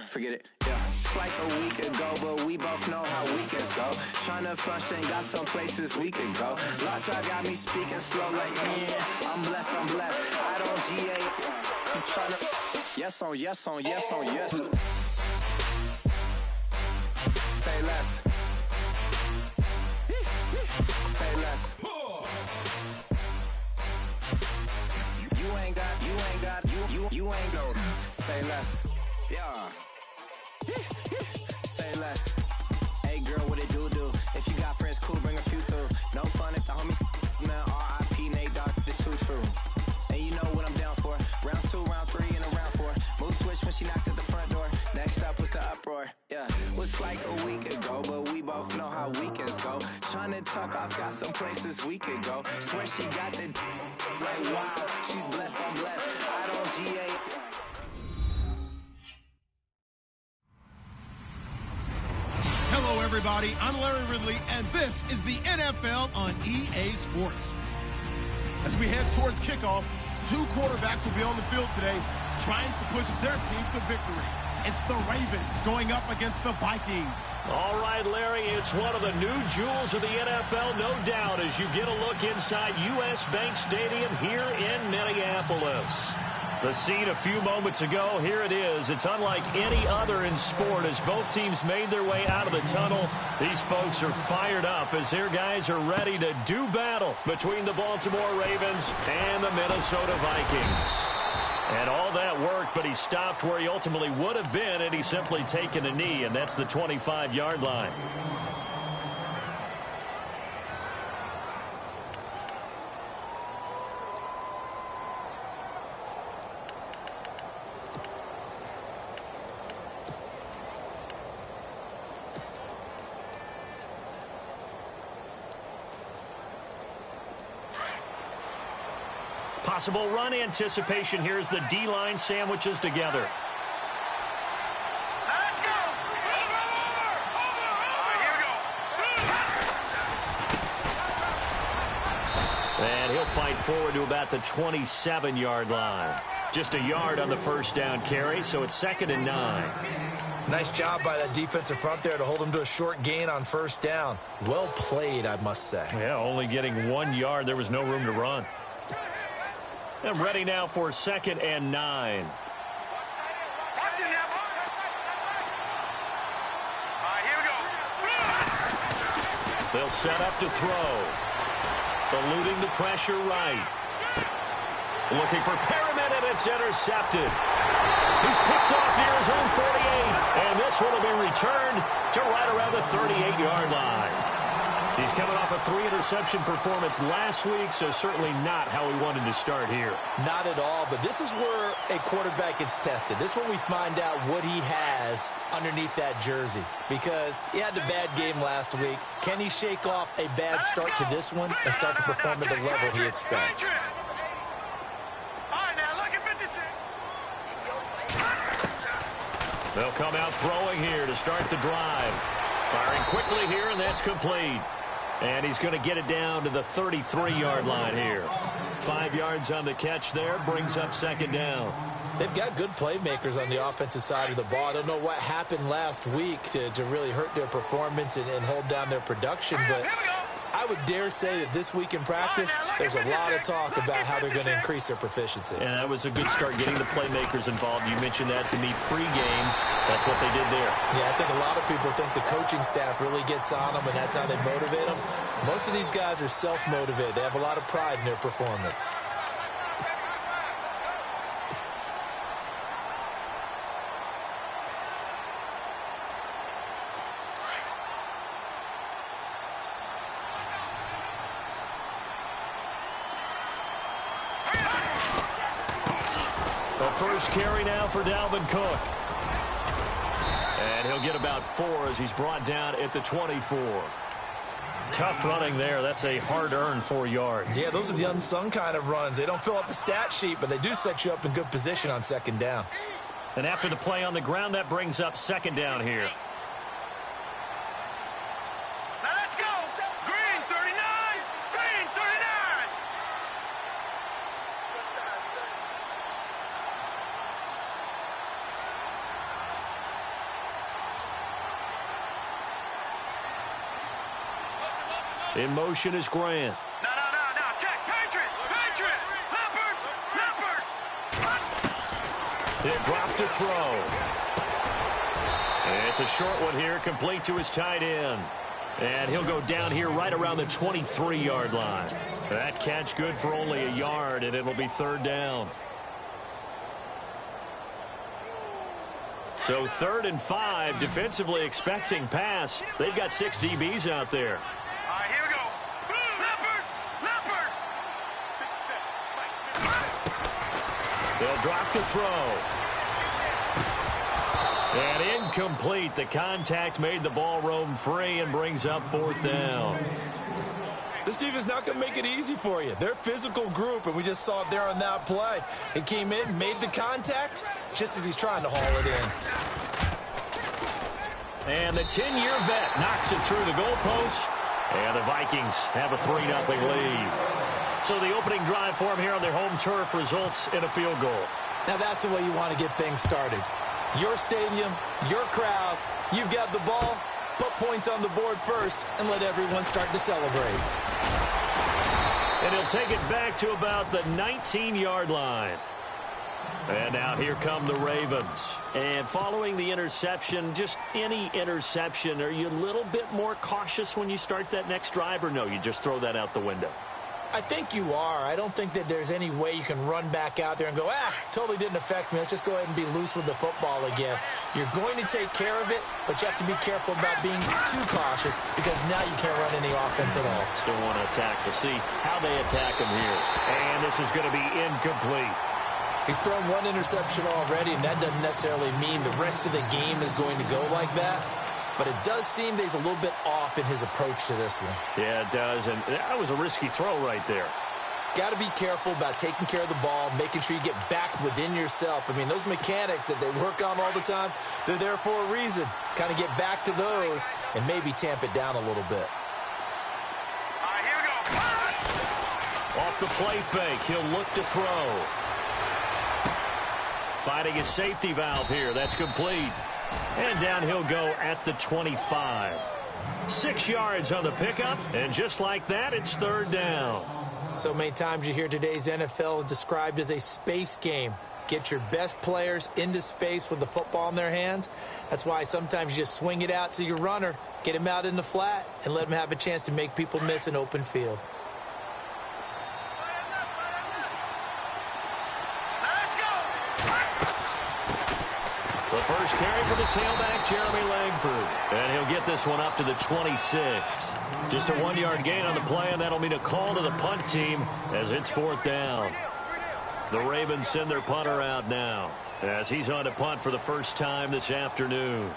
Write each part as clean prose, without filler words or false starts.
Forget it, yeah. It's like a week ago, but we both know how weekends go. Tryna function, got some places we could go. Lot y'all got me speaking slow like, yeah, I'm blessed. I don't GA. I'm tryna, yes on yes on yes on yes. Say less. Say less. You ain't got, say less. Yeah. Say less. Hey girl, what it do? If you got friends, cool, bring a few through. No fun if the homies, man, R.I.P. Nate Dogg, this too true. And you know what I'm down for. Round 2, round 3, and a round 4. Mood switch when she knocked at the front door. Next up was the uproar. Yeah, was like a week ago, but we both know how weekends go. Tryna tuck off, got some places we could go. Swear she got the like wow, she's blessed, I'm blessed. I don't GA. Hello, everybody. I'm Larry Ridley, and this is the NFL on EA Sports. As we head towards kickoff, 2 quarterbacks will be on the field today trying to push their team to victory. It's the Ravens going up against the Vikings. All right, Larry, it's one of the new jewels of the NFL, no doubt, as you get a look inside U.S. Bank Stadium here in Minneapolis. The scene a few moments ago, here it is. It's unlike any other in sport as both teams made their way out of the tunnel. These folks are fired up as their guys are ready to do battle between the Baltimore Ravens and the Minnesota Vikings. And all that worked, but he stopped where he ultimately would have been had he simply taken a knee, and that's the 25-yard line. Possible run anticipation here as the D-line sandwiches together. Let's go! And he'll fight forward to about the 27-yard line. Just a yard on the first down carry, so it's 2nd and 9. Nice job by that defensive front there to hold him to a short gain on first down. Well played, I must say. Yeah, only getting 1 yard. There was no room to run. And ready now for 2nd and 9. They'll set up to throw. Eluding the pressure right. Looking for Perriman, and it's intercepted. He's picked off near his own 48. And this one will be returned to right around the 38-yard line. He's coming off a 3-interception performance last week, so certainly not how he wanted to start here. Not at all, but this is where a quarterback gets tested. This is where we find out what he has underneath that jersey, because he had a bad game last week. Can he shake off a bad start to this one and start to perform at the level he expects? They'll come out throwing here to start the drive. Firing quickly here, and that's complete. And he's going to get it down to the 33-yard line here. 5 yards on the catch there, brings up 2nd down. They've got good playmakers on the offensive side of the ball. I don't know what happened last week to really hurt their performance and hold down their production, but I would dare say that this week in practice, there's a lot of talk about how they're going to increase their proficiency. And that was a good start getting the playmakers involved. You mentioned that to me pregame. That's what they did there. Yeah, I think a lot of people think the coaching staff really gets on them, and that's how they motivate them. Most of these guys are self-motivated. They have a lot of pride in their performance. The first carry now for Dalvin Cook. And he'll get about 4 as he's brought down at the 24. Tough running there. That's a hard-earned 4 yards. Yeah, those are the unsung kind of runs. They don't fill up the stat sheet, but they do set you up in good position on 2nd down. And after the play on the ground, that brings up 2nd down here. In motion is Grant. No, check. Patriot. Leopard. He'll drop to throw. It's a short one here, complete to his tight end. And he'll go down here right around the 23-yard line. That catch good for only a yard, and it'll be third down. So 3rd and 5, defensively expecting pass. They've got 6 DBs out there. All right, here we go. Leopard. They'll drop to throw. And incomplete. The contact made the ball roam free and brings up 4th down. This team is not going to make it easy for you. They're a physical group, and we just saw it there on that play. He came in, made the contact, just as he's trying to haul it in. And the 10-year vet knocks it through the goalpost. And the Vikings have a 3-0 lead. So the opening drive for them here on their home turf results in a field goal. Now that's the way you want to get things started. Your stadium, your crowd, you've got the ball, put points on the board first, and let everyone start to celebrate. And he'll take it back to about the 19-yard line. And now here come the Ravens. And following the interception, just any interception, are you a little bit more cautious when you start that next drive, or no, you just throw that out the window? I think you are. I don't think that there's any way you can run back out there and go, totally didn't affect me. Let's just go ahead and be loose with the football again. You're going to take care of it, but you have to be careful about being too cautious because now you can't run any offense at all. Still want to attack. We'll see how they attack him here. And this is going to be incomplete. He's thrown 1 interception already, and that doesn't necessarily mean the rest of the game is going to go like that. But it does seem that he's a little bit off in his approach to this one. Yeah, it does. And that was a risky throw right there. Got to be careful about taking care of the ball, making sure you get back within yourself. I mean, those mechanics that they work on all the time, they're there for a reason. Kind of get back to those and maybe tamp it down a little bit. All right, here we go. Off the play fake, he'll look to throw. Finding his safety valve here. That's complete. And down he'll go at the 25. 6 yards on the pickup, and just like that, it's third down. So many times you hear today's NFL described as a space game. Get your best players into space with the football in their hands. That's why sometimes you just swing it out to your runner, get him out in the flat, and let him have a chance to make people miss an open field. The first carry for the tailback, Jeremy Langford. And he'll get this one up to the 26. Just a 1-yard gain on the play, and that'll mean a call to the punt team as it's 4th down. The Ravens send their punter out now as he's on to punt for the first time this afternoon.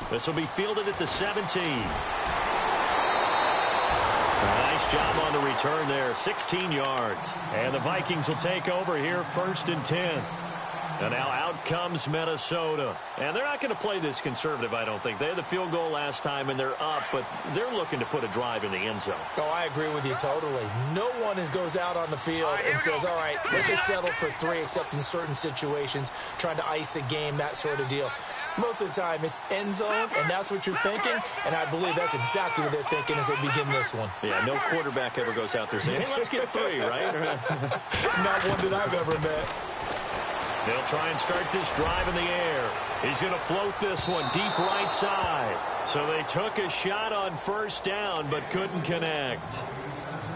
This will be fielded at the 17. Nice job on the return there, 16 yards. And the Vikings will take over here, 1st and 10. And now out comes Minnesota. And they're not going to play this conservative, I don't think. They had the field goal last time, and they're up, but they're looking to put a drive in the end zone. Oh, I agree with you totally. No one goes out on the field and says, all right, let's just settle for 3, except in certain situations, trying to ice a game, that sort of deal. Most of the time, it's end zone, and that's what you're thinking, and I believe that's exactly what they're thinking as they begin this one. Yeah, no quarterback ever goes out there saying, hey, let's get 3, right? Not one that I've ever met. They'll try and start this drive in the air. He's going to float this one deep right side. So they took a shot on 1st down, but couldn't connect.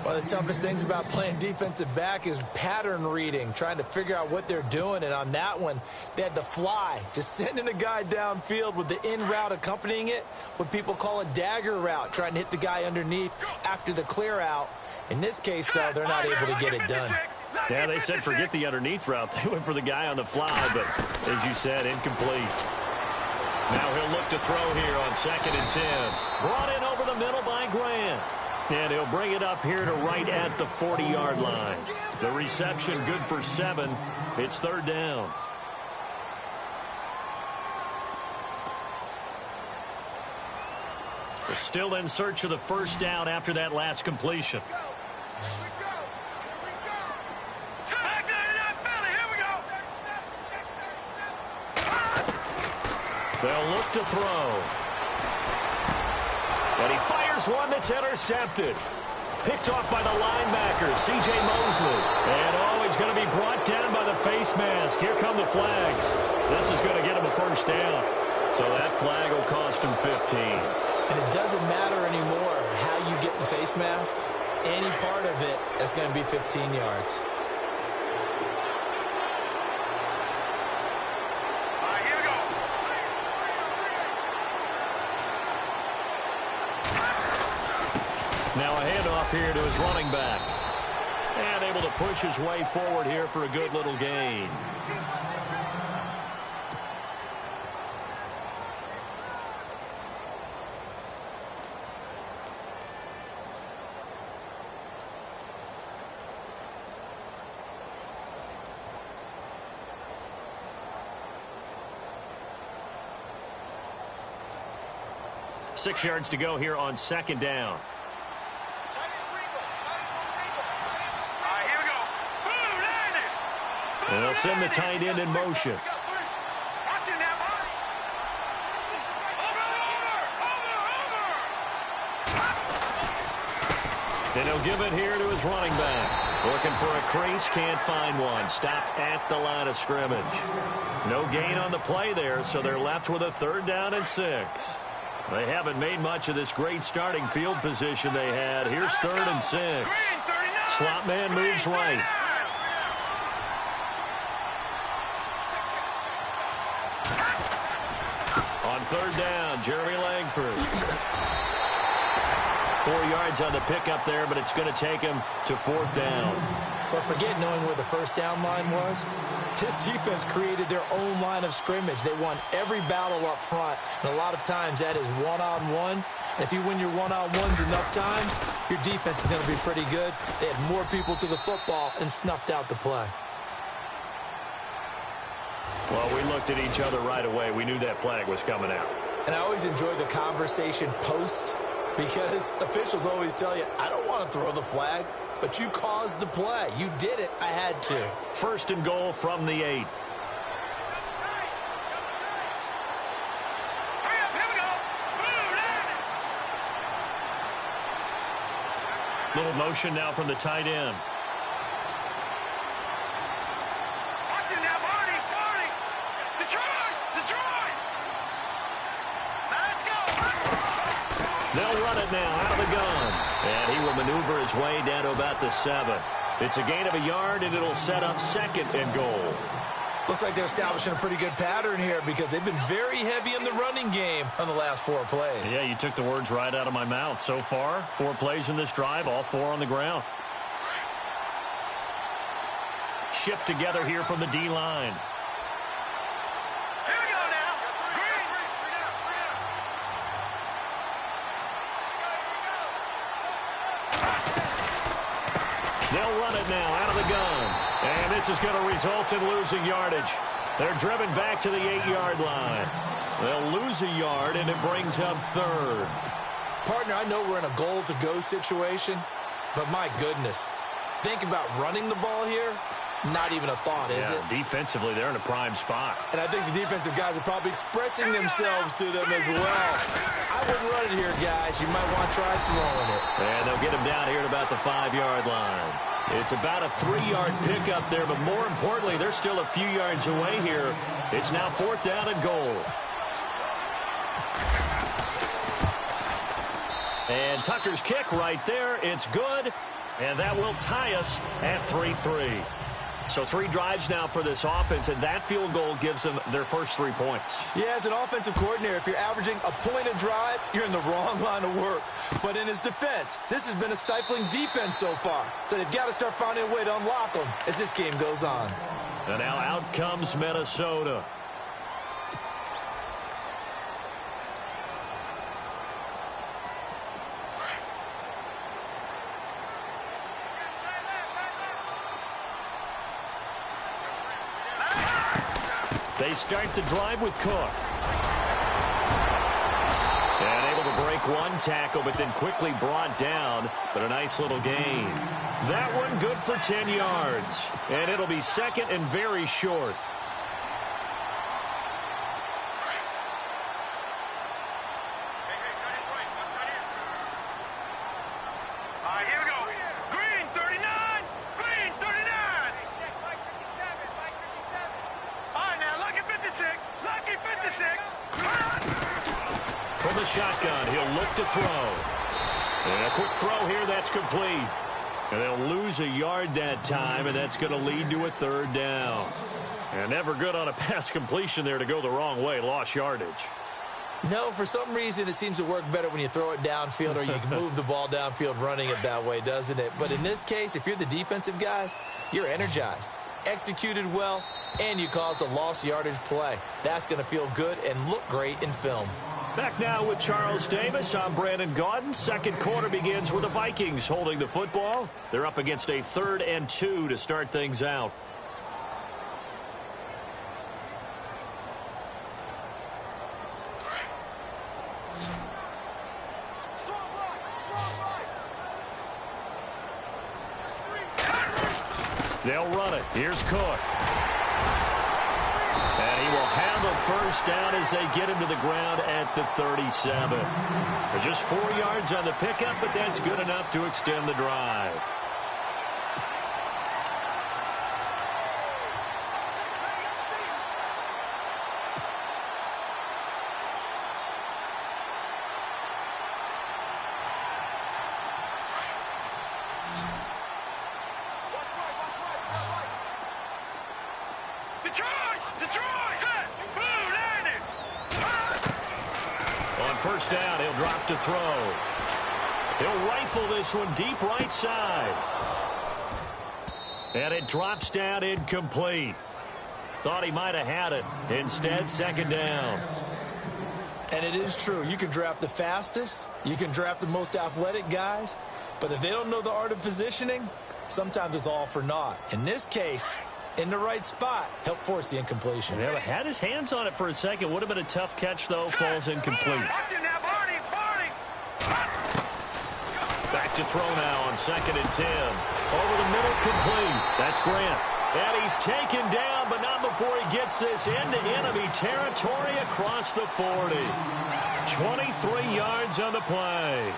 One of the toughest things about playing defensive back is pattern reading, trying to figure out what they're doing. And on that one, they had the fly, just sending a guy downfield with the in route accompanying it, what people call a dagger route, trying to hit the guy underneath after the clear out. In this case, though, they're not able to get it done. Yeah, they said forget the underneath route. They went for the guy on the fly, but as you said, incomplete. Now he'll look to throw here on 2nd and 10. Brought in over the middle by Grant. And he'll bring it up here to right at the 40-yard line. The reception good for 7. It's 3rd down. They're still in search of the 1st down after that last completion. They'll look to throw. And he fires one that's intercepted. Picked off by the linebacker, C.J. Mosley. And, he's going to be brought down by the face mask. Here come the flags. This is going to get him a first down. So that flag will cost him 15. And it doesn't matter anymore how you get the face mask. Any part of it is going to be 15 yards. Here we go. Now a handoff here to his running back. And able to push his way forward here for a good little gain. Six yards to go here on second down. Here we go. Boom, landed. And they'll send the tight end in motion. Watch it now, Bobby. Over. And he'll give it here to his running back. Looking for a crease, can't find one. Stopped at the line of scrimmage. No gain on the play there, so they're left with a 3rd down and 6. They haven't made much of this great starting field position they had. Here's 3rd and 6. Slot man moves right. On 3rd down, Jeremy Langford. 4 yards on the pickup there, but it's going to take him to 4th down. But forget knowing where the first down line was. This defense created their own line of scrimmage. They won every battle up front, and a lot of times that is one-on-one. If you win your one-on-ones enough times, your defense is going to be pretty good. They had more people to the football and snuffed out the play. Well, we looked at each other right away. We knew that flag was coming out. And I always enjoy the conversation post, because officials always tell you, I don't want to throw the flag, but you caused the play. You did it. I had to. 1st and goal from the 8. Little motion now from the tight end. Watch it now, Barney. Detroit. Let's go. They'll run it now out of the gun. And he will maneuver his way down to about the 7. It's a gain of a yard, and it'll set up 2nd and goal. Looks like they're establishing a pretty good pattern here because they've been very heavy in the running game on the last 4 plays. Yeah, you took the words right out of my mouth. So far, 4 plays in this drive, all 4 on the ground. Shift together here from the D-line. Here we go now. Green. They'll run it now out of the gun. And this is going to result in losing yardage. They're driven back to the 8-yard line. They'll lose a yard, and it brings up 3rd. Partner, I know we're in a goal-to-go situation, but my goodness, think about running the ball here. Not even a thought, is it? Defensively, they're in a prime spot. And I think the defensive guys are probably expressing themselves to them as well. I wouldn't run it here, guys. You might want to try throwing it. And they'll get him down here at about the 5-yard line. It's about a 3-yard pickup there, but more importantly, they're still a few yards away here. It's now 4th down and goal. And Tucker's kick right there. It's good, and that will tie us at 3-3. So 3 drives now for this offense, and that field goal gives them their first 3 points. Yeah, as an offensive coordinator, if you're averaging a point a drive, you're in the wrong line of work. But in his defense, this has been a stifling defense so far. So they've got to start finding a way to unlock them as this game goes on. And now out comes Minnesota. They start the drive with Cook. And able to break 1 tackle, but then quickly brought down. But a nice little gain. That one good for 10 yards. And it'll be 2nd and very short. shotgun. He'll look to throw. And a quick throw here. That's complete. And they'll lose a yard that time, and that's going to lead to a third down. And never good on a pass completion there to go the wrong way. Lost yardage. No, for some reason, it seems to work better when you throw it downfield or you can move the ball downfield running it that way, doesn't it? But in this case, if you're the defensive guys, you're energized, executed well, and you caused a lost yardage play. That's going to feel good and look great in film. Back now with Charles Davis. I'm Brandon Gaudin. Second quarter begins with the Vikings holding the football. They're up against a 3rd and 2 to start things out. They'll run it. Here's Cook. And he will have a first down as they get him to the ground at the 37. Just 4 yards on the pickup, but that's good enough to extend the drive. Detroit! Set! Blue landing! On first down, he'll drop to throw. He'll rifle this one deep right side. And it drops down incomplete. Thought he might have had it. Instead, second down. And it is true. You can draft the fastest. You can draft the most athletic guys. But if they don't know the art of positioning, sometimes it's all for naught. In this case, in the right spot, help force the incompletion. Yeah, had his hands on it for a second. Would have been a tough catch, though. Falls incomplete. Watching now, Barney! Back to throw now on 2nd and 10. Over the middle, complete. That's Grant. And he's taken down, but not before he gets this into enemy territory across the 40. 23 yards on the play.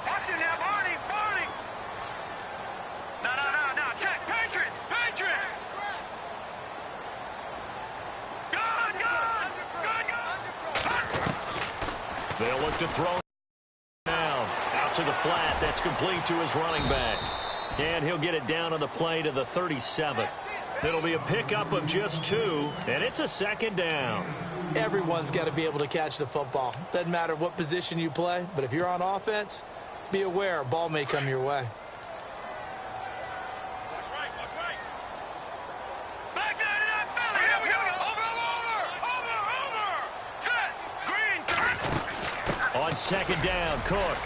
Watching now, Barney! No, check! Patriot! They'll look to throw down. Out to the flat. That's complete to his running back. And he'll get it down on the play to the 37. It'll be a pickup of just 2, and it's a second down. Everyone's got to be able to catch the football. Doesn't matter what position you play, but if you're on offense, be aware a ball may come your way. Watch right. Back there to that Philly. Here we go. Over. Set. Green. On second down, Cook.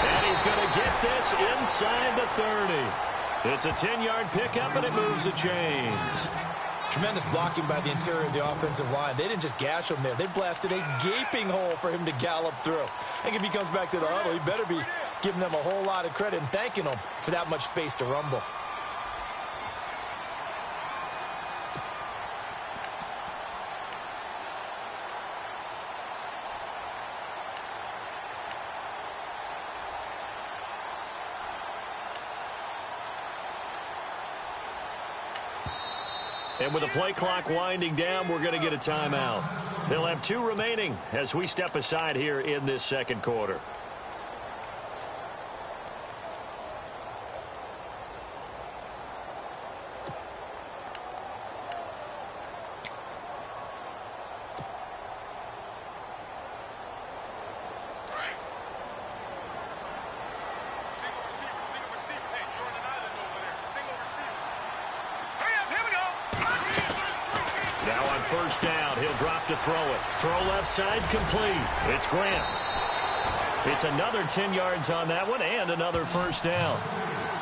And he's going to get this inside the 30. It's a 10-yard pickup, and it moves the chains. Tremendous blocking by the interior of the offensive line. They didn't just gash him there. They blasted a gaping hole for him to gallop through. I think if he comes back to the huddle, he better be giving them a whole lot of credit and thanking them for that much space to rumble. And with the play clock winding down, we're going to get a timeout. They'll have 2 remaining as we step aside here in this second quarter. First down, he'll drop to throw it. Throw left side, complete. It's Grant. It's another 10 yards on that one and another first down.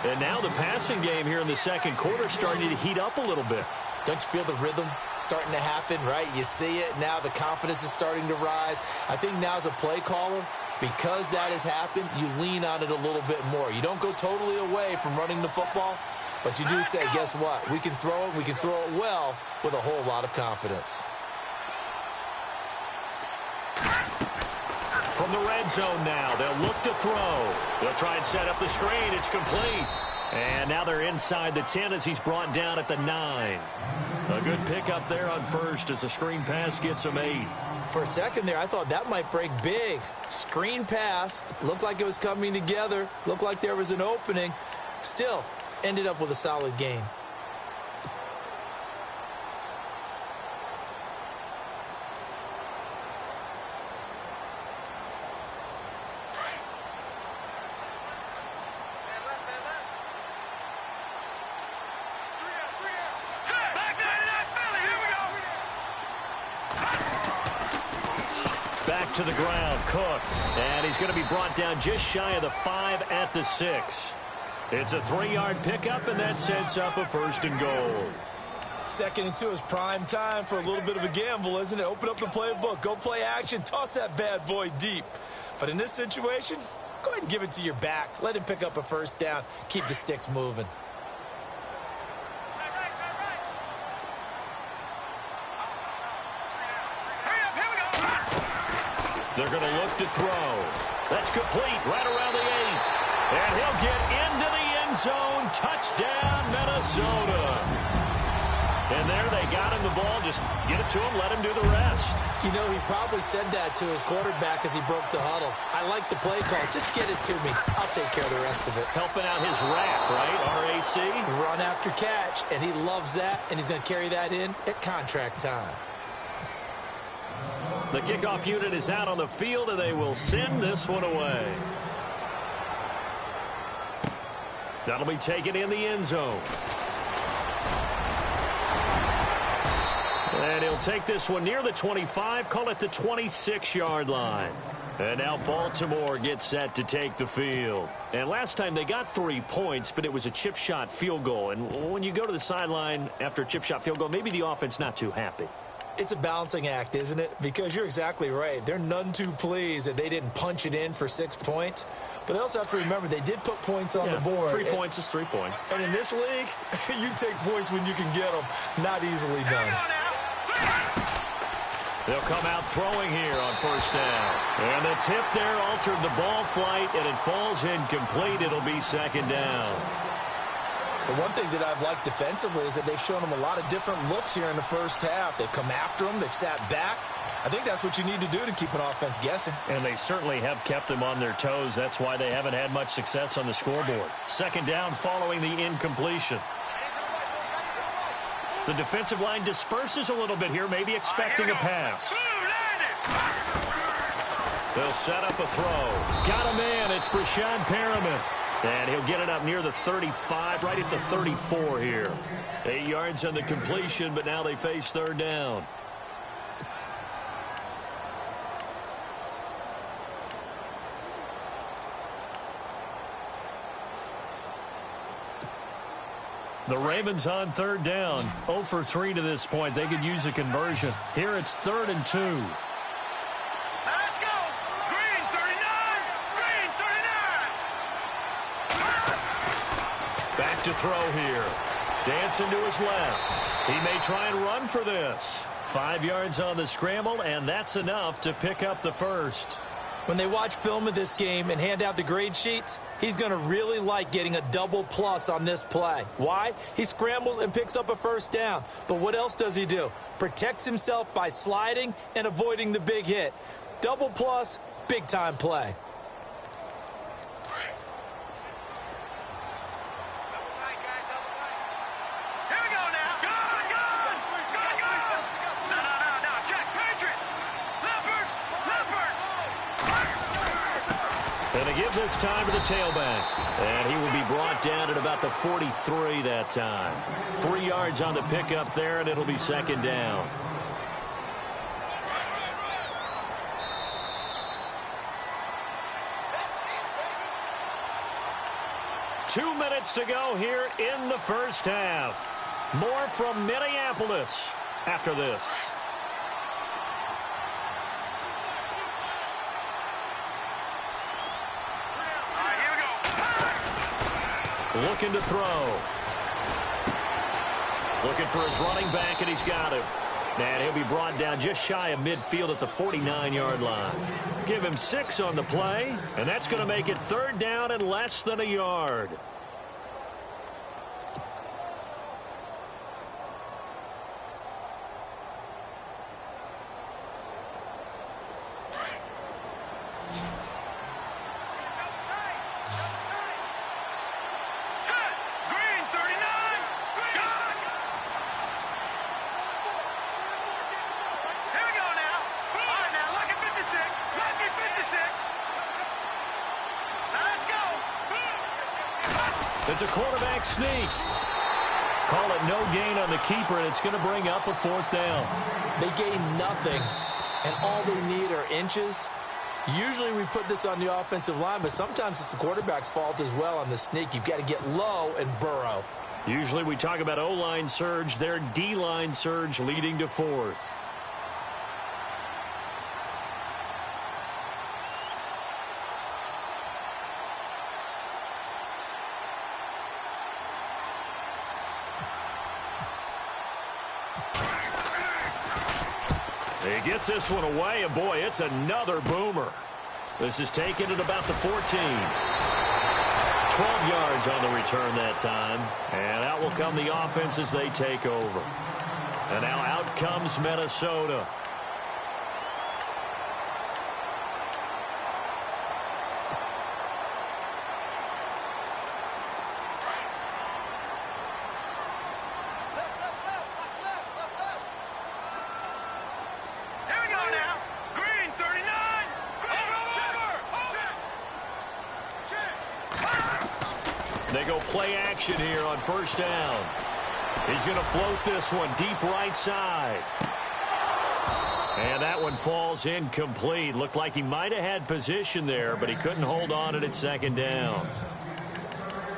And now the passing game here in the second quarter starting to heat up a little bit. Don't you feel the rhythm starting to happen, right? You see it. Now the confidence is starting to rise. I think now as a play caller, because that has happened, you lean on it a little bit more. You don't go totally away from running the football, but you do say, guess what? We can throw it. We can throw it well with a whole lot of confidence. From the red zone now, they'll look to throw. They'll try and set up the screen. It's complete. And now they're inside the 10 as he's brought down at the 9. A good pickup there on first as the screen pass gets him 8. For a second there, I thought that might break big. Screen pass. Looked like it was coming together. Looked like there was an opening. Still, ended up with a solid gain. Back to the ground, Cook. And he's going to be brought down just shy of the 5 at the 6. It's a 3-yard pickup, and that sets up a 1st and goal. 2nd and 2 is prime time for a little bit of a gamble, isn't it? Open up the playbook, go play action, toss that bad boy deep. But in this situation, go ahead and give it to your back. Let him pick up a 1st down. Keep the sticks moving. They're going to look to throw. That's complete right around the 8. And he'll get into the end zone. Touchdown, Minnesota. And there they got him the ball. Just get it to him, let him do the rest. You know, he probably said that to his quarterback as he broke the huddle. I like the play call. Just get it to me. I'll take care of the rest of it. Helping out his rack, right? RAC. Run after catch, and he loves that, and he's going to carry that in at contract time. The kickoff unit is out on the field, and they will send this one away. That'll be taken in the end zone. And he'll take this one near the 25, call it the 26-yard line. And now Baltimore gets set to take the field. And last time they got 3 points, but it was a chip shot field goal. And when you go to the sideline after a chip shot field goal, maybe the offense not too happy. It's a balancing act, isn't it? Because you're exactly right. They're none too pleased that they didn't punch it in for 6 points. But they also have to remember they did put points on the board. 3 points is 3 points. And in this league, you take points when you can get them. Not easily done. They'll come out throwing here on 1st down. And the tip there altered the ball flight, and it falls incomplete. It'll be 2nd down. The one thing that I've liked defensively is that they've shown them a lot of different looks here in the first half. They've come after them. They've sat back. I think that's what you need to do to keep an offense guessing. And they certainly have kept them on their toes. That's why they haven't had much success on the scoreboard. 2nd down following the incompletion. The defensive line disperses a little bit here, maybe expecting a pass. They'll set up a throw. Got a man. It's Brashad Perriman. And he'll get it up near the 35, right at the 34 here. 8 yards on the completion, but now they face 3rd down. The Ravens on 3rd down. 0 for 3 to this point. They could use a conversion. Here it's 3rd and 2. Let's go! Green 39! Green 39! Back to throw here. Dancing to his left. He may try and run for this. 5 yards on the scramble, and that's enough to pick up the 1st. When they watch film of this game and hand out the grade sheets, he's going to really like getting a double plus on this play. Why? He scrambles and picks up a 1st down. But what else does he do? Protects himself by sliding and avoiding the big hit. Double plus, big-time play. Give this time to the tailback. And he will be brought down at about the 43 that time. 3 yards on the pickup there, and it'll be 2nd down. Two minutes to go here in the first half. More from Minneapolis after this. Looking to throw. Looking for his running back, and he's got him. And he'll be brought down just shy of midfield at the 49-yard line. Give him 6 on the play, and that's going to make it 3rd down and less than a yard. It's a quarterback sneak. Call it no gain on the keeper, and it's going to bring up a 4th down. They gain nothing, and all they need are inches. Usually we put this on the offensive line, but sometimes it's the quarterback's fault as well on the sneak. You've got to get low and burrow. Usually we talk about O-line surge, their D-line surge leading to 4th. He gets this one away, and boy, it's another boomer. This is taken at about the 14. 12 yards on the return that time, and out will come the offense as they take over. And now out comes Minnesota. They go play action here on 1st down. He's going to float this one deep right side. And that one falls incomplete. Looked like he might have had position there, but he couldn't hold on at 2nd down.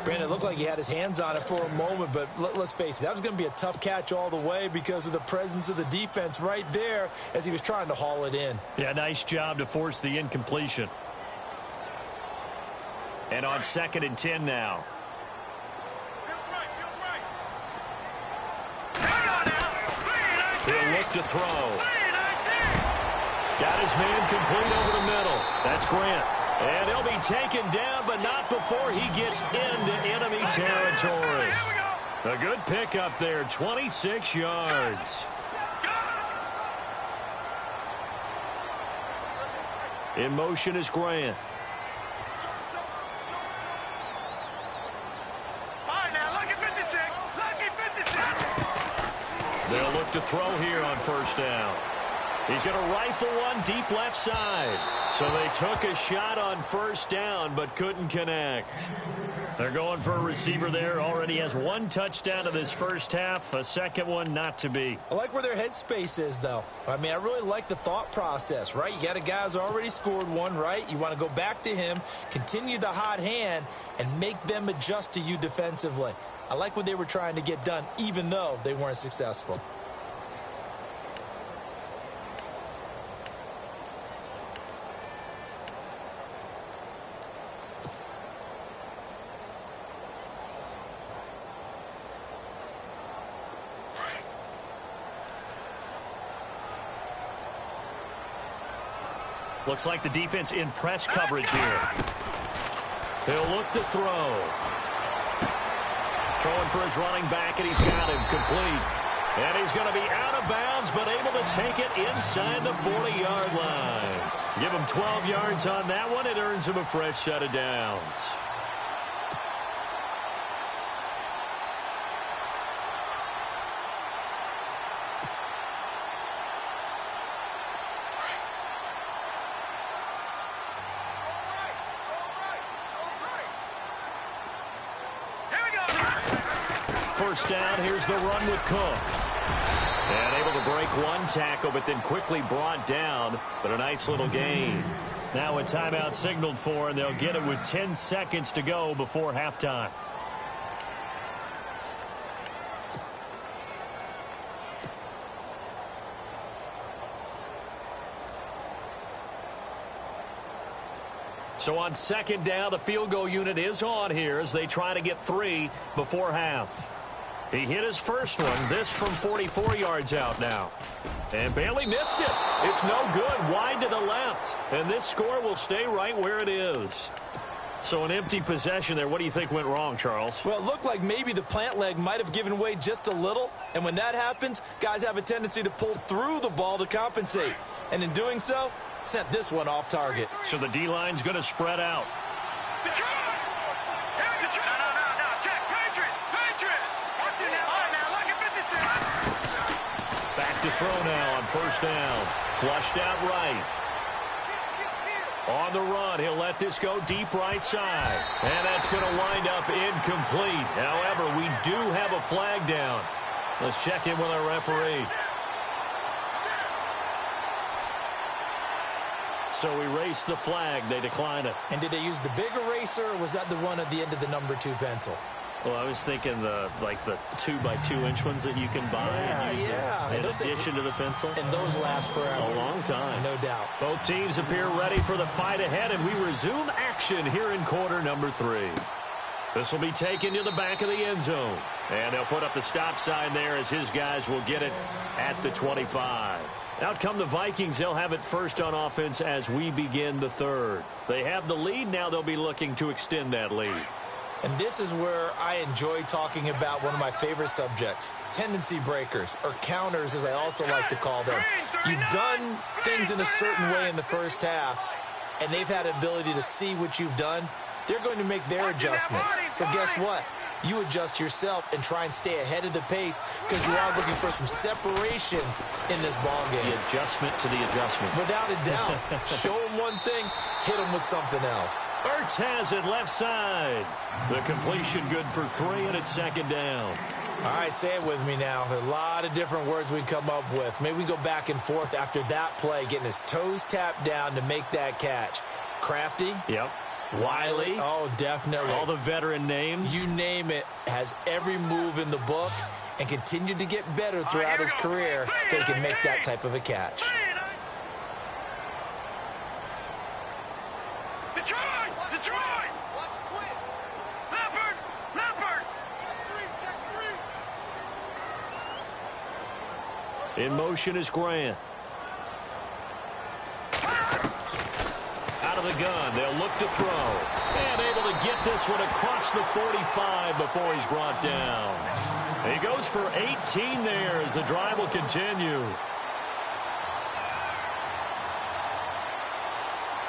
Brandon, it looked like he had his hands on it for a moment, but let's face it, that was going to be a tough catch all the way because of the presence of the defense right there as he was trying to haul it in. Yeah, nice job to force the incompletion. And on 2nd and 10 now. He'll look to throw. Got his man complete over the middle. That's Grant. And he'll be taken down, but not before he gets into enemy territory. A good pickup there, 26 yards. In motion is Grant. They'll look to throw here on 1st down. He's going to rifle one deep left side. So they took a shot on 1st down but couldn't connect. They're going for a receiver there. Already has 1 touchdown in this 1st half. A 2nd one not to be. I like where their headspace is, though. I mean, I really like the thought process, right? You got a guy who's already scored one, right? You want to go back to him, continue the hot hand, and make them adjust to you defensively. I like what they were trying to get done, even though they weren't successful. Looks like the defense in press coverage here. He'll look to throw. Throwing for his running back, and he's got him complete. And he's going to be out of bounds, but able to take it inside the 40-yard line. Give him 12 yards on that one. It earns him a fresh set of downs. First down, here's the run with Cook. And able to break one tackle, but then quickly brought down. But a nice little gain. Now a timeout signaled for, and they'll get it with 10 seconds to go before halftime. So on 2nd down, the field goal unit is on here as they try to get 3 before half. He hit his first one, this from 44 yards out now. And Bailey missed it. It's no good, wide to the left. And this score will stay right where it is. So an empty possession there. What do you think went wrong, Charles? Well, it looked like maybe the plant leg might have given way just a little. And when that happens, guys have a tendency to pull through the ball to compensate. And in doing so, sent this one off target. So the D-line's going to spread out. Back to throw now on first down. Flushed out right. On the run, he'll let this go deep right side. And that's going to wind up incomplete. However, we do have a flag down. Let's check in with our referee. So erase the flag. They decline it. And did they use the big eraser, or was that the one at the end of the number 2 pencil? Well, I was thinking the 2x2-inch ones that you can buy and use in addition to the pencil. And those last forever. A long time. No doubt. Both teams appear ready for the fight ahead, and we resume action here in quarter number 3. This will be taken to the back of the end zone. And they'll put up the stop sign there as his guys will get it at the 25. Out come the Vikings. They'll have it first on offense as we begin the third. They have the lead. Now they'll be looking to extend that lead. And this is where I enjoy talking about one of my favorite subjects, tendency breakers, or counters as I also like to call them. You've done things in a certain way in the first half, and they've had the ability to see what you've done. They're going to make their adjustments. So guess what? You adjust yourself and try and stay ahead of the pace because you are looking for some separation in this ballgame. The adjustment to the adjustment. Without a doubt. Show them one thing, hit them with something else. Ertz has it left side. The completion good for 3, and it's second down. All right, say it with me now. There are a lot of different words we come up with. Maybe we go back and forth after that play, getting his toes tapped down to make that catch. Crafty? Yep. Wiley. Oh, definitely. All the veteran names. You name it. Has every move in the book and continued to get better throughout his career so he can make that type of a catch. Detroit! Leopard! In motion is Grant. Out of the gun, they'll look to throw. And able to get this one across the 45 before he's brought down. He goes for 18 there as the drive will continue.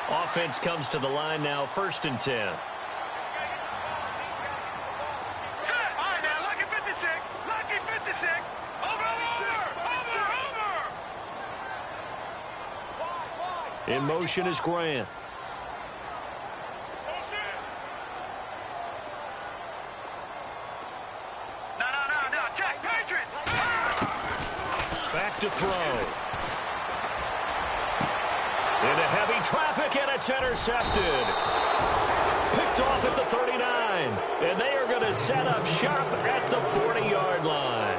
Offense comes to the line now, 1st and 10. All right, now, lucky 56. Over. In motion is Grant. No, Jack, Patriots. Back to throw. Into heavy traffic, and it's intercepted. Picked off at the 39. And they are going to set up shop at the 40-yard line.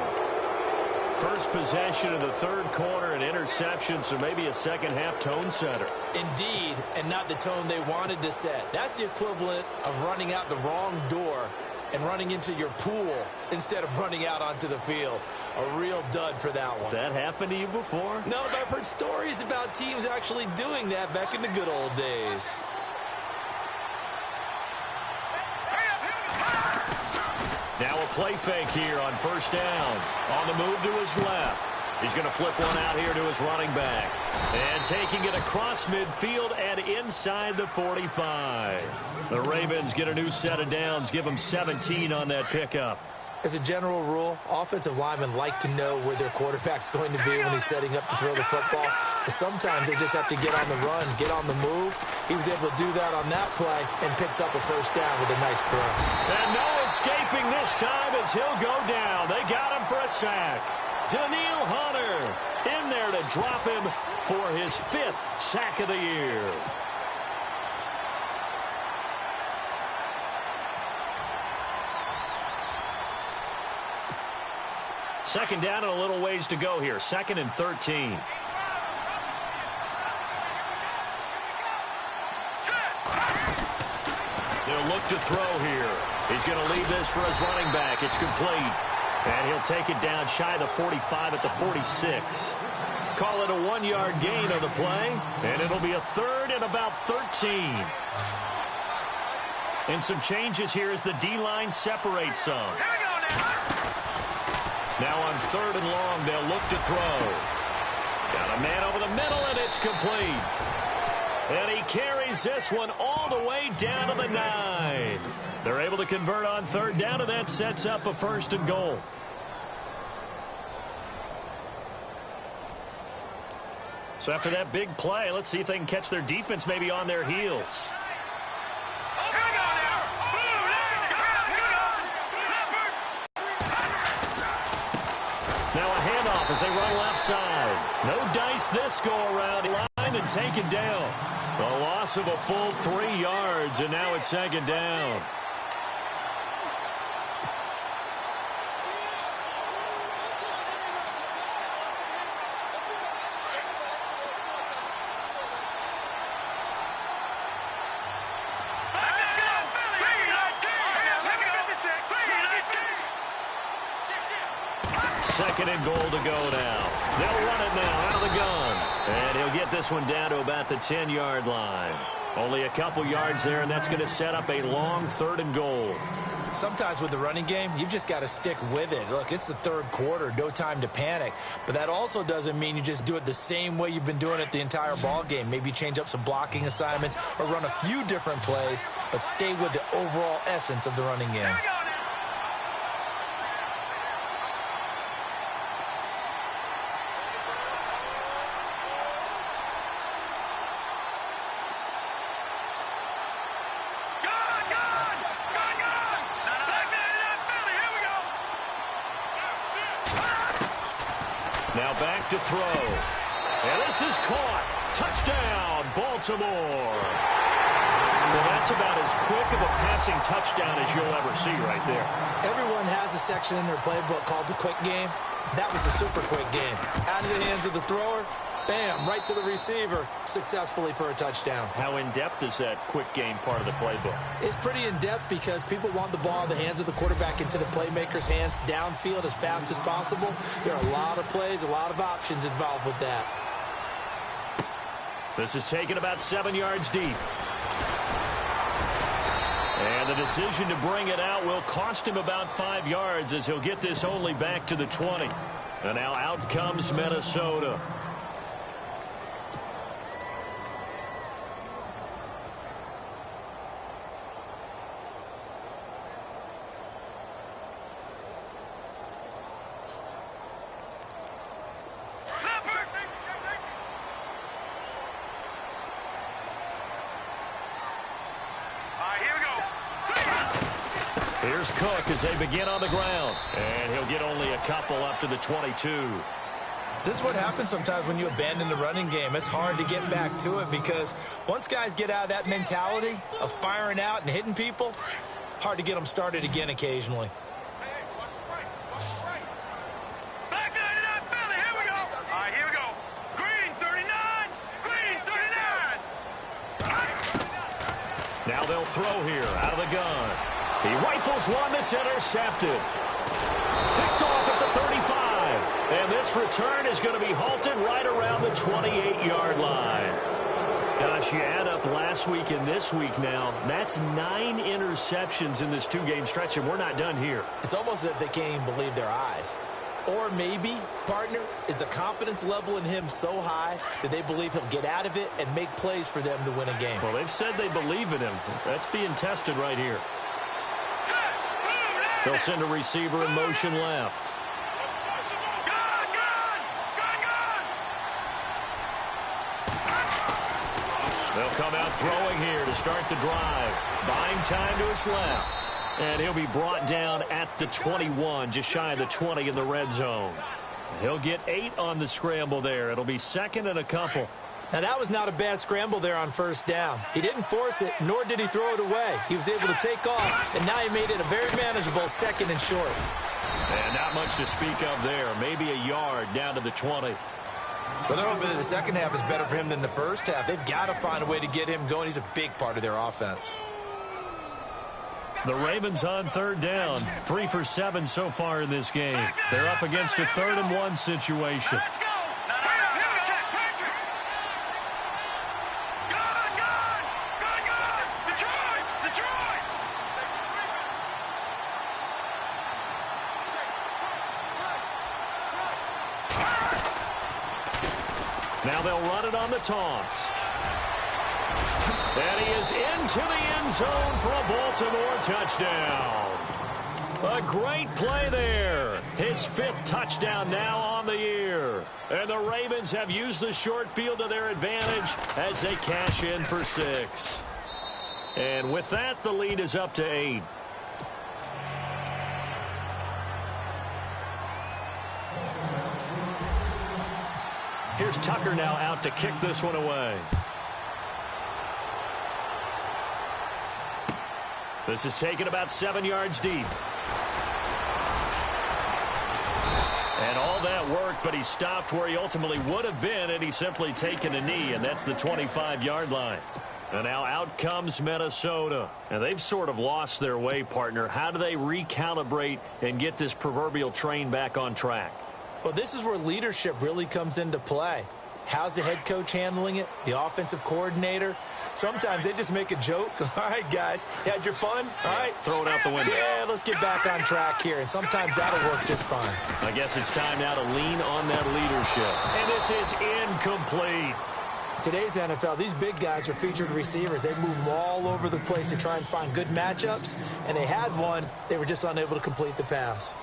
First possession of the third quarter, an interception, so maybe a second-half tone setter. Indeed, and not the tone they wanted to set. That's the equivalent of running out the wrong door and running into your pool instead of running out onto the field. A real dud for that one. Has that happened to you before? No, but I've heard stories about teams actually doing that back in the good old days. Now a play fake here on first down. On the move to his left. He's going to flip one out here to his running back. And taking it across midfield and inside the 45. The Ravens get a new set of downs. Give them 17 on that pickup. As a general rule, offensive linemen like to know where their quarterback's going to be when he's setting up to throw the football. But sometimes they just have to get on the run, get on the move. He was able to do that on that play and picks up a first down with a nice throw. And no escaping this time as he'll go down. They got him for a sack. Daniil Hunter in there to drop him for his 5th sack of the year. Second down and a little ways to go here. 2nd and 13. They'll look to throw here. He's going to lead this for his running back. It's complete. And he'll take it down shy of the 45 at the 46. Call it a 1-yard gain on the play, and it'll be a 3rd and about 13. And some changes here as the D-line separates some. Now on 3rd and long, they'll look to throw. Got a man over the middle, and it's complete. And he carries this one all the way down to the 9. They're able to convert on 3rd down, and that sets up a 1st and goal. So after that big play, let's see if they can catch their defense maybe on their heels. Now a handoff as they run left side. No dice this go-around. Line and taken down. A loss of a full 3 yards, and now it's 2nd down. Second and goal to go now. They'll run it now out of the gun. And he'll get this one down to about the 10-yard line. Only a couple yards there, and that's going to set up a long 3rd and goal. Sometimes with the running game, you've just got to stick with it. Look, it's the 3rd quarter, no time to panic. But that also doesn't mean you just do it the same way you've been doing it the entire ball game. Maybe change up some blocking assignments or run a few different plays, but stay with the overall essence of the running game. Now back to throw. And this is caught. Touchdown, Baltimore. Well, that's about as quick of a passing touchdown as you'll ever see right there. Everyone has a section in their playbook called the quick game. That was a super quick game. Out of the hands of the thrower, bam, right to the receiver, successfully for a touchdown. How in-depth is that quick game part of the playbook? It's pretty in-depth because people want the ball in the hands of the quarterback into the playmaker's hands downfield as fast as possible. There are a lot of plays, a lot of options involved with that. This is taken about 7 yards deep. And the decision to bring it out will cost him about 5 yards as he'll get this only back to the 20. And now out comes Minnesota. Here's Cook as they begin on the ground. And he'll get only a couple up to the 22. This is what happens sometimes when you abandon the running game. It's hard to get back to it because once guys get out of that mentality of firing out and hitting people, hard to get them started again occasionally. Now they'll throw here out of the gun. He rifles one that's intercepted. Picked off at the 35. And this return is going to be halted right around the 28-yard line. Gosh, you add up last week and this week now. That's 9 interceptions in this 2-game stretch, and we're not done here. It's almost as if they can't even believe their eyes. Or maybe, partner, is the confidence level in him so high that they believe he'll get out of it and make plays for them to win a game. Well, they've said they believe in him. That's being tested right here. They'll send a receiver in motion left. They'll come out throwing here to start the drive. Buying time to his left. And he'll be brought down at the 21, just shy of the 20 in the red zone. He'll get 8 on the scramble there. It'll be 2nd and a couple. Now, that was not a bad scramble there on 1st down. He didn't force it, nor did he throw it away. He was able to take off, and now he made it a very manageable 2nd and short. And not much to speak of there. Maybe a yard down to the 20. But they're hoping that the second half is better for him than the first half. They've got to find a way to get him going. He's a big part of their offense. The Ravens on third down. 3 for 7 so far in this game. They're up against a 3rd-and-1 situation. Let's go. Check, Patrick. Good. Detroit. Now they'll run it on the toss. And he is into the end zone for a Baltimore touchdown. A great play there. His 5th touchdown now on the year. And the Ravens have used the short field to their advantage as they cash in for 6. And with that, the lead is up to 8. Here's Tucker now out to kick this one away. This is taken about 7 yards deep. And all that worked, but he stopped where he ultimately would have been, and he's simply taken a knee, and that's the 25-yard line. And now out comes Minnesota. And they've sort of lost their way, partner. How do they recalibrate and get this proverbial train back on track? Well, this is where leadership really comes into play. How's the head coach handling it? The offensive coordinator? Sometimes they just make a joke. All right, guys, you had your fun? All right. Throw it out the window. Yeah, let's get back on track here. And sometimes that'll work just fine. I guess it's time now to lean on that leadership. And this is incomplete. Today's NFL, these big guys are featured receivers. They move them all over the place to try and find good matchups. And they had one. They were just unable to complete the pass.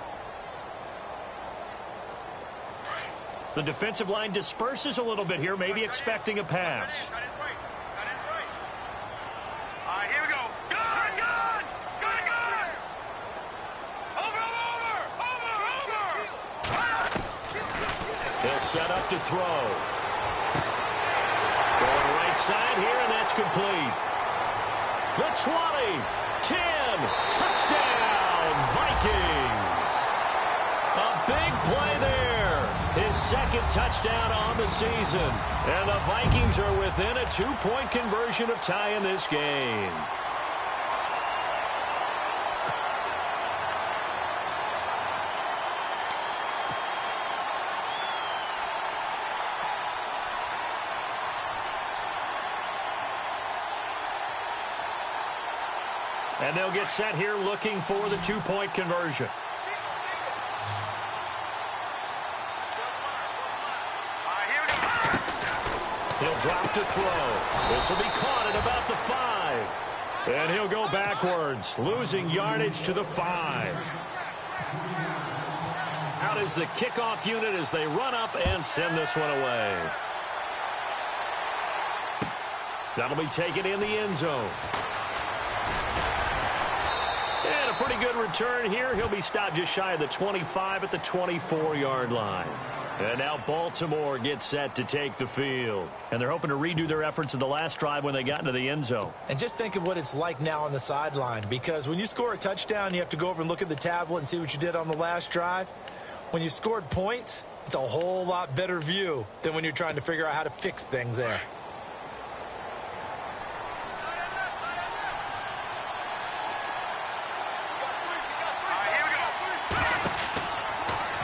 The defensive line disperses a little bit here, maybe expecting a pass. All right, here we go. Good. Over. He'll set up to throw. Going right side here, and that's complete. The 20, 10, touchdown, Vikings. A big play there. His 2nd touchdown on the season. And the Vikings are within a 2-point conversion of tying this game. And they'll get set here looking for the 2-point conversion. He'll drop to throw. This will be caught at about the 5. And he'll go backwards, losing yardage to the 5. Out is the kickoff unit as they run up and send this one away. That'll be taken in the end zone. And a pretty good return here. He'll be stopped just shy of the 25 at the 24-yard line. And now Baltimore gets set to take the field. And they're hoping to redo their efforts in the last drive when they got into the end zone. And just think of what it's like now on the sideline, because when you score a touchdown, you have to go over and look at the tablet and see what you did on the last drive. When you scored points, it's a whole lot better view than when you're trying to figure out how to fix things there.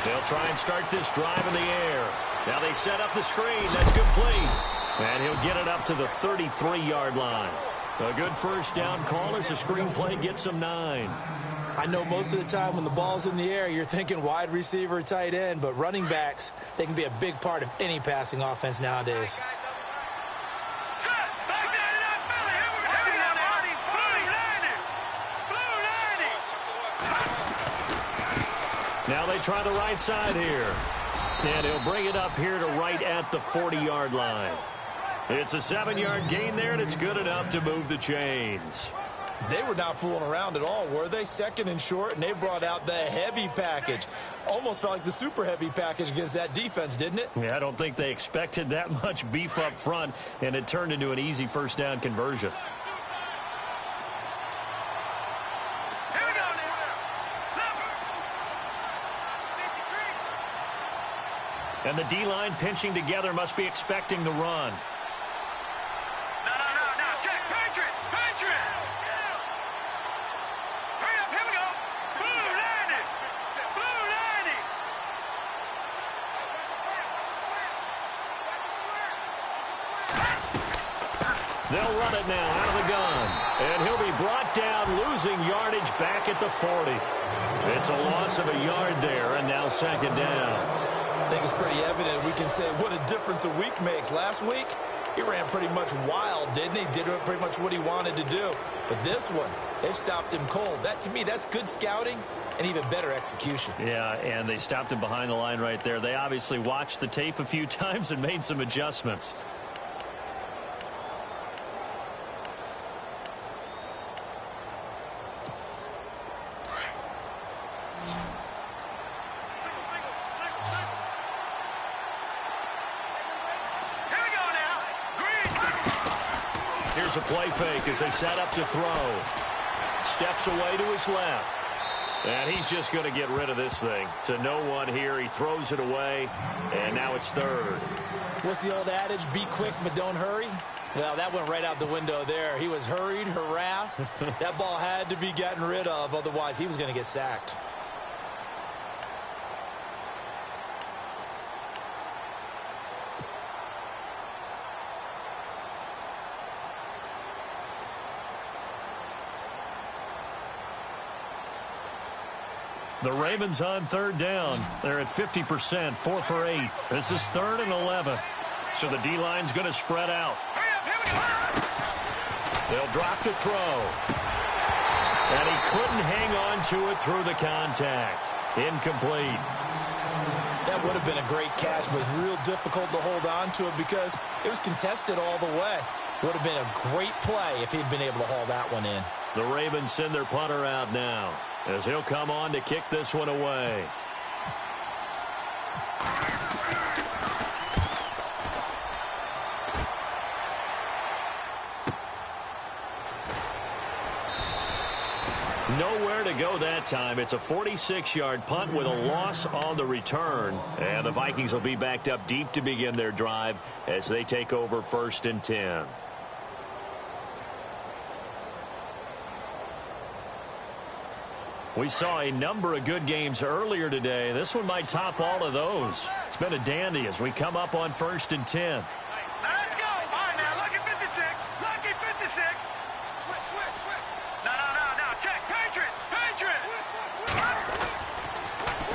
They'll try and start this drive in the air. Now they set up the screen. That's complete. And he'll get it up to the 33-yard line. A good first down call as the screen play gets him 9. I know most of the time when the ball's in the air, you're thinking wide receiver, tight end, but running backs, they can be a big part of any passing offense nowadays. Now they try the right side here. And he'll bring it up here to right at the 40-yard line. It's a 7-yard gain there, and it's good enough to move the chains. They were not fooling around at all, were they? 2nd and short, and they brought out the heavy package. Almost felt like the super heavy package against that defense, didn't it? Yeah, I don't think they expected that much beef up front, and it turned into an easy first down conversion. And the D-line pinching together must be expecting the run. No, check, Patriot. They'll run it now out of the gun. And he'll be brought down, losing yardage back at the 40. It's a loss of a yard there, and now second down. I think it's pretty evident. We can say what a difference a week makes. Last week, he ran pretty much wild, didn't he? Did pretty much what he wanted to do. But this one, they stopped him cold. That, to me, that's good scouting and even better execution. Yeah, and they stopped him behind the line right there. They obviously watched the tape a few times and made some adjustments. Here's a play fake as they set up to throw. Steps away to his left. And he's just going to get rid of this thing. To no one here. He throws it away. And now it's third. What's the old adage? Be quick, but don't hurry. Well, that went right out the window there. He was hurried, harassed. That ball had to be gotten rid of. Otherwise, he was going to get sacked. The Ravens on third down. They're at 50%, 4 for 8. This is 3rd and 11. So the D-line's going to spread out. They'll drop to throw. And he couldn't hang on to it through the contact. Incomplete. That would have been a great catch, but real difficult to hold on to it because it was contested all the way. Would have been a great play if he'd been able to haul that one in. The Ravens send their punter out now as he'll come on to kick this one away. Nowhere to go that time. It's a 46-yard punt with a loss on the return. And the Vikings will be backed up deep to begin their drive as they take over 1st and 10. We saw a number of good games earlier today. This one might top all of those. It's been a dandy as we come up on 1st and 10. Let's go. All right, now, lucky 56. Lucky 56. Switch. No. Check. Patriot.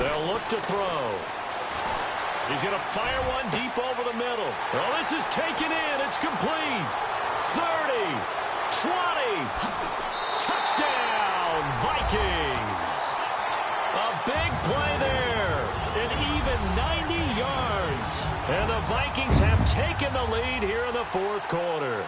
They'll look to throw. He's going to fire one deep over the middle. Well, this is taken in. It's complete. 30, 20. Touchdown, Vikings. A big play there. An even 90 yards. And the Vikings have taken the lead here in the 4th quarter.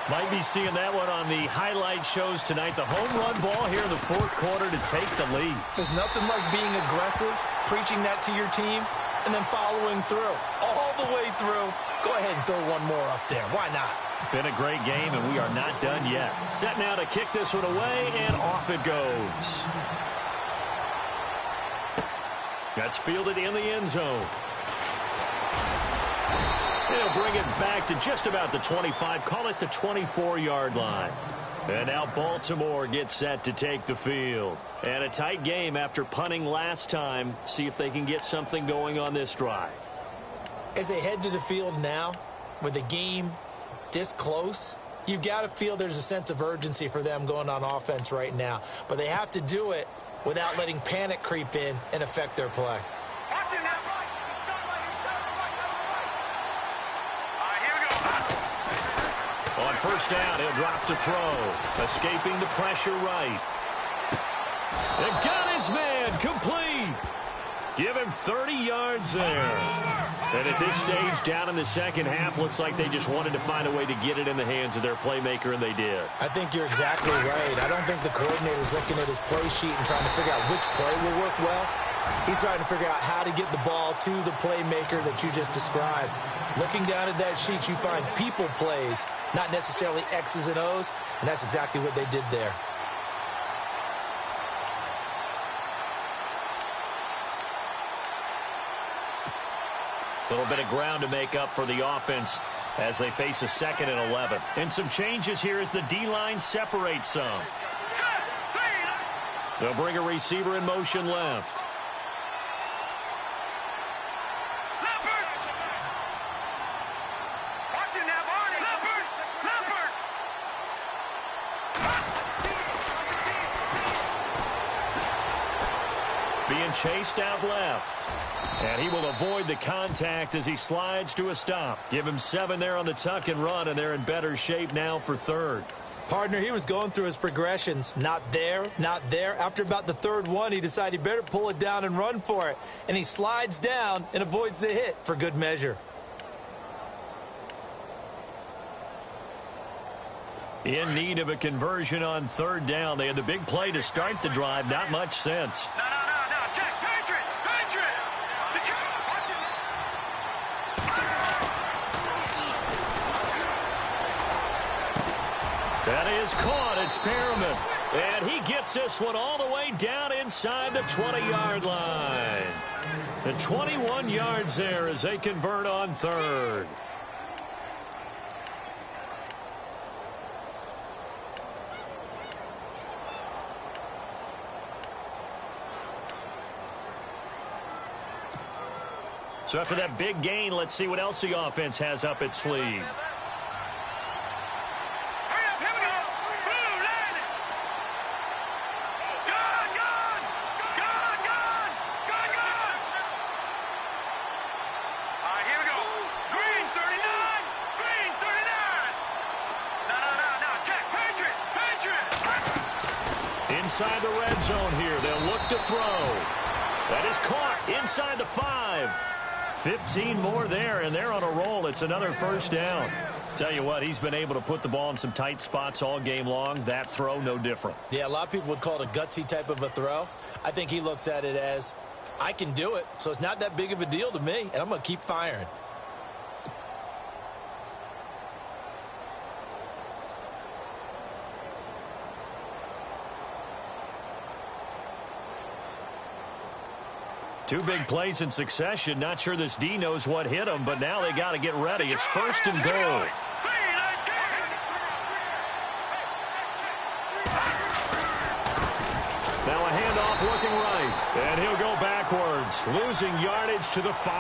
Might be seeing that one on the highlight shows tonight. The home run ball here in the 4th quarter to take the lead. There's nothing like being aggressive, preaching that to your team, and then following through. All the way through. Go ahead and throw one more up there. Why not? Been a great game, and we are not done yet. Set now to kick this one away, and off it goes. That's fielded in the end zone. They'll bring it back to just about the 25, call it the 24-yard line. And now Baltimore gets set to take the field. And a tight game after punting last time. See if they can get something going on this drive. As they head to the field now, with the game this close, you've got to feel there's a sense of urgency for them going on offense right now. But they have to do it without letting panic creep in and affect their play. On 1st down, he'll drop to throw. Escaping the pressure right. And got his man complete. Give him 30 yards there. And at this stage, down in the second half, looks like they just wanted to find a way to get it in the hands of their playmaker, and they did. I think you're exactly right. I don't think the coordinator's looking at his play sheet and trying to figure out which play will work well. He's trying to figure out how to get the ball to the playmaker that you just described. Looking down at that sheet, you find people plays, not necessarily X's and O's, and that's exactly what they did there. A little bit of ground to make up for the offense as they face a 2nd and 11. And some changes here as the D-line separates some. They'll bring a receiver in motion left. being chased out left. And he will avoid the contact as he slides to a stop. Give him 7 there on the tuck and run, and they're in better shape now for third. Partner, he was going through his progressions. Not there, not there. After about the third one, he decided he better pull it down and run for it. And he slides down and avoids the hit for good measure. In need of a conversion on third down. They had the big play to start the drive. Not much sense. No. Check. Patriot. That is caught. It's Perriman. And he gets this one all the way down inside the 20-yard line. The 21 yards there as they convert on third. So after that big gain, let's see what else the offense has up its sleeve. Hurry up, here we go. Blue, land it. Gone. All right, here we go. Green, 39. No. Check. Patriot. Inside the red zone here. They'll look to throw. That is caught inside the 5. 15 more there, and they're on a roll. It's another first down. Tell you what, he's been able to put the ball in some tight spots all game long. That throw, no different. Yeah, a lot of people would call it a gutsy type of a throw. I think he looks at it as, I can do it, so it's not that big of a deal to me, and I'm going to keep firing. Two big plays in succession. Not sure this D knows what hit him, but now they got to get ready. It's first and goal. Now a handoff looking right, and he'll go backwards, losing yardage to the 5.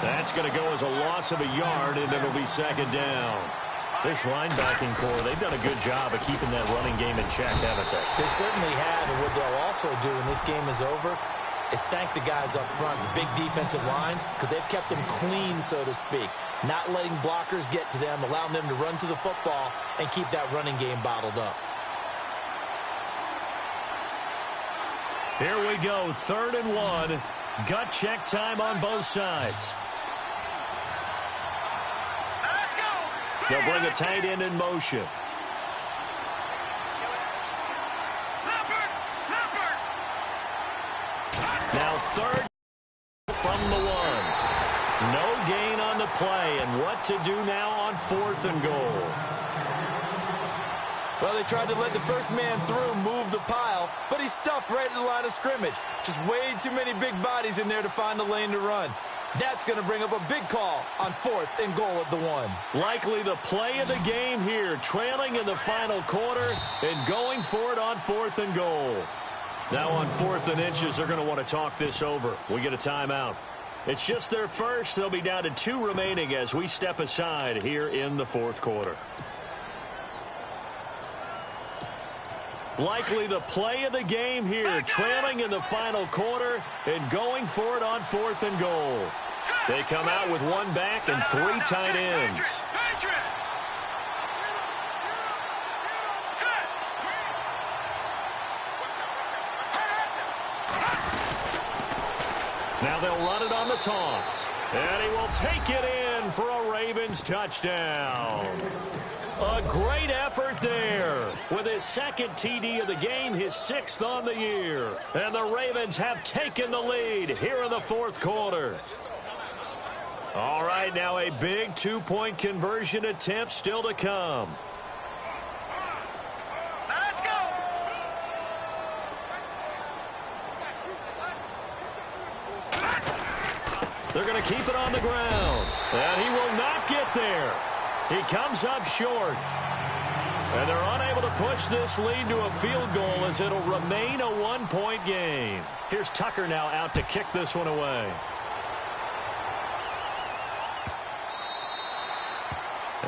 That's going to go as a loss of a yard, and it'll be second down. This linebacking core, they've done a good job of keeping that running game in check, haven't they? They certainly have, and what they'll also do when this game is over is thank the guys up front, the big defensive line, because they've kept them clean, so to speak. Not letting blockers get to them, allowing them to run to the football and keep that running game bottled up. Here we go, 3rd and 1. Gut check time on both sides. Let's go. They'll bring a tight end in motion. Now 3rd from the 1. No gain on the play, and what to do now on 4th and goal. Well, they tried to let the first man through, move the pile, but he's stuffed right at the line of scrimmage. Just way too many big bodies in there to find a lane to run. That's going to bring up a big call on 4th and goal at the 1. Likely the play of the game here, trailing in the final quarter and going for it on 4th and goal. Now on 4th and inches, they're going to want to talk this over. We get a timeout. It's just their first. They'll be down to 2 remaining as we step aside here in the 4th quarter. Likely the play of the game here, trailing in the final quarter and going for it on 4th and goal. They come out with 1 back and 3 tight ends. Now they'll run it on the toss. And he will take it in for a Ravens touchdown. A great effort there with his 2nd TD of the game, his 6th on the year. And the Ravens have taken the lead here in the 4th quarter. All right, now a big 2-point conversion attempt still to come. Let's go. They're going to keep it on the ground. And he will not get there. He comes up short. And they're unable to push this lead to a field goal as it'll remain a 1-point game. Here's Tucker now out to kick this one away.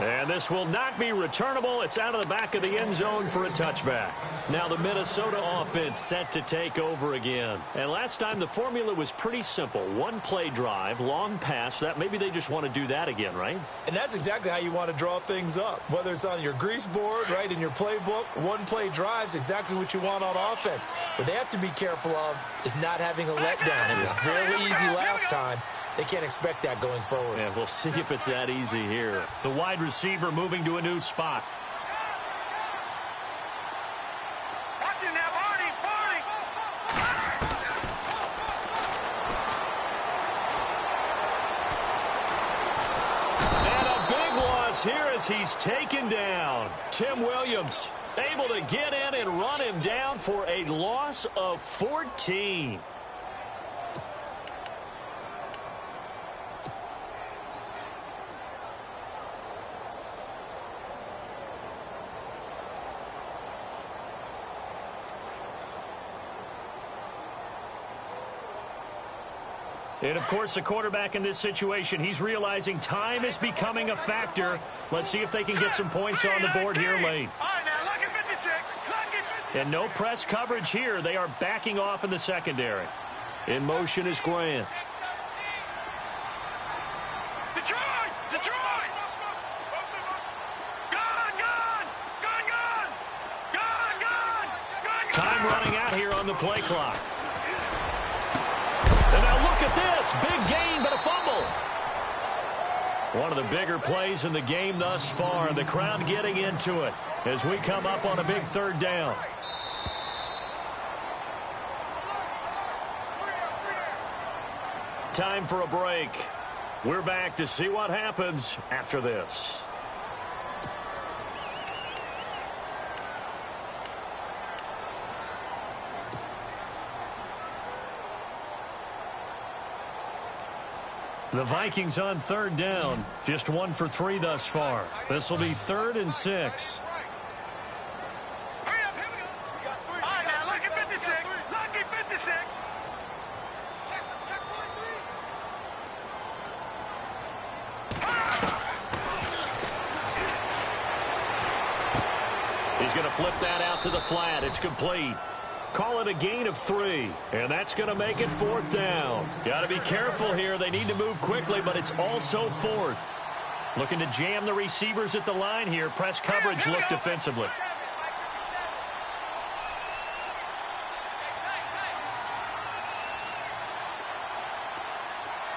And this will not be returnable. It's out of the back of the end zone for a touchback. Now the Minnesota offense set to take over again. And last time the formula was pretty simple. One play drive, long pass. That maybe they just want to do that again, right? And that's exactly how you want to draw things up. Whether it's on your grease board, right, in your playbook, one play drive's exactly what you want on offense. What they have to be careful of is not having a letdown. It was very easy last time. They can't expect that going forward. Yeah, we'll see if it's that easy here. The wide receiver moving to a new spot. Watch it now, Barney. And a big loss here as he's taken down. Tim Williams able to get in and run him down for a loss of 14. And, of course, the quarterback in this situation, he's realizing time is becoming a factor. Let's see if they can get some points on the board here late. All right, now, lucky 56. Lucky 56. And no press coverage here. They are backing off in the secondary. In motion is Grant. Detroit! Detroit! Gone! Time running out here on the play clock. And now look at this. Big gain, but a fumble. One of the bigger plays in the game thus far. The crowd getting into it as we come up on a big third down. Time for a break. We're back to see what happens after this. The Vikings on third down. Just 1 for 3 thus far. This will be 3rd and 6. Hurry up, here we go. All right, now, lucky 56. Lucky 56. Check 43. He's going to flip that out to the flat. It's complete. Call it a gain of 3, and that's going to make it 4th down. Got to be careful here. They need to move quickly, but it's also 4th. Looking to jam the receivers at the line here. Press coverage look defensively.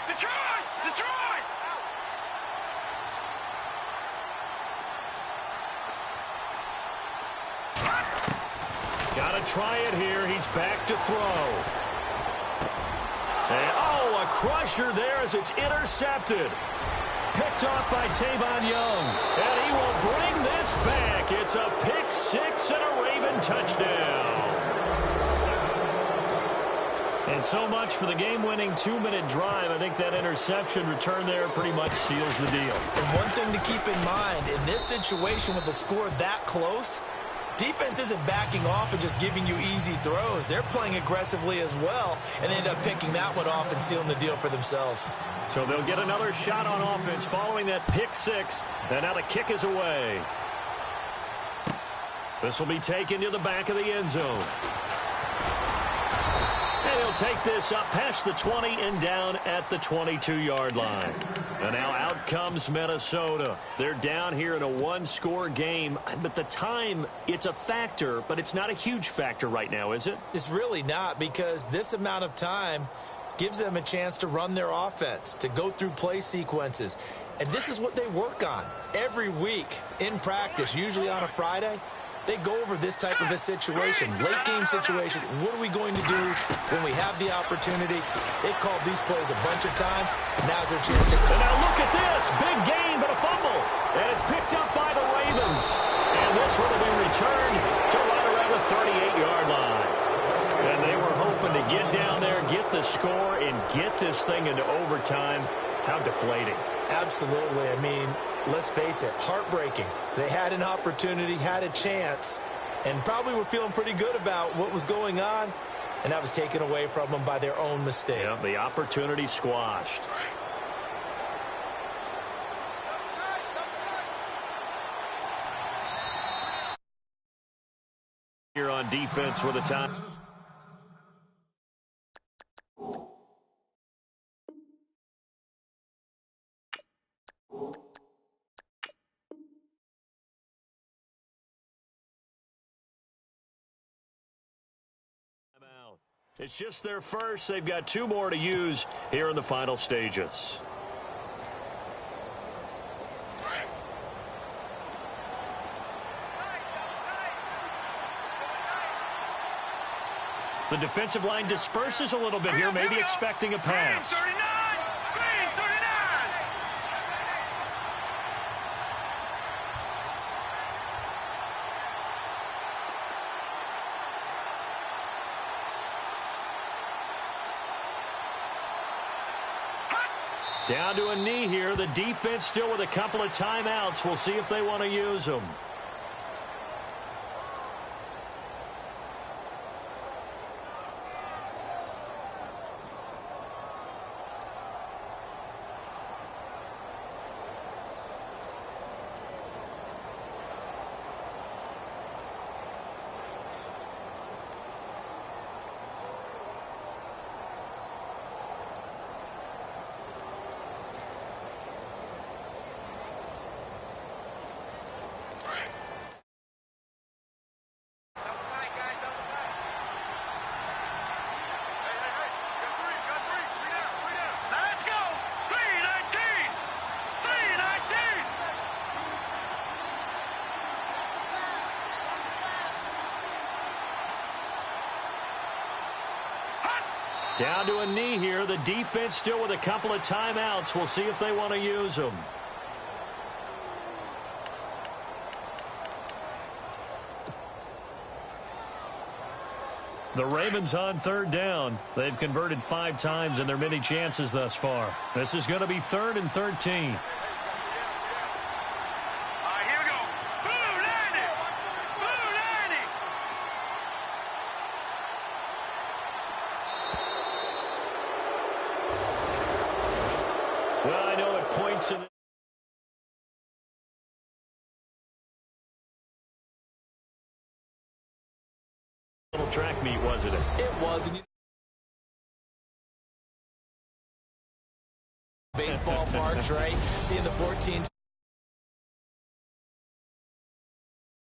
Detroit! Got to try it here. He's back to throw. And, oh, a crusher there as it's intercepted. Picked off by Tavon Young. And he will bring this back. It's a pick 6 and a Raven touchdown. And so much for the game-winning 2-minute drive. I think that interception return there pretty much seals the deal. And one thing to keep in mind, in this situation with the score that close, defense isn't backing off and just giving you easy throws. They're playing aggressively as well and end up picking that one off and sealing the deal for themselves. So they'll get another shot on offense following that pick 6. And now the kick is away. This will be taken to the back of the end zone. And he'll take this up past the 20 and down at the 22-yard line. And now out comes Minnesota. They're down here in a 1-score game. But the time, it's a factor, but it's not a huge factor right now, is it? It's really not, because this amount of time gives them a chance to run their offense, to go through play sequences. And this is what they work on every week in practice, usually on a Friday. They go over this type of a situation, late-game situation. What are we going to do when we have the opportunity? They've called these plays a bunch of times. Now's their chance to go. And now look at this. Big gain, but a fumble. And it's picked up by the Ravens. And this one will be returned to right around the 38-yard line. And they were hoping to get down there, get the score, and get this thing into overtime. How deflating. Absolutely. I mean, let's face it, heartbreaking. They had an opportunity, had a chance, and probably were feeling pretty good about what was going on, and that was taken away from them by their own mistake. Yeah, the opportunity squashed. defense with a time. It's just their first. They've got 2 more to use here in the final stages. The defensive line disperses a little bit here, maybe expecting a pass. Green 39! Green 39! Down to a knee here. The defense still with a couple of timeouts. We'll see if they want to use them. Down to a knee here. The defense still with a couple of timeouts. We'll see if they want to use them. The Ravens on 3rd down. They've converted 5 times in their many chances thus far. This is going to be 3rd and 13. Well, I know it points in the little track meet, wasn't it? It was. Baseball parks, right? Seeing the 14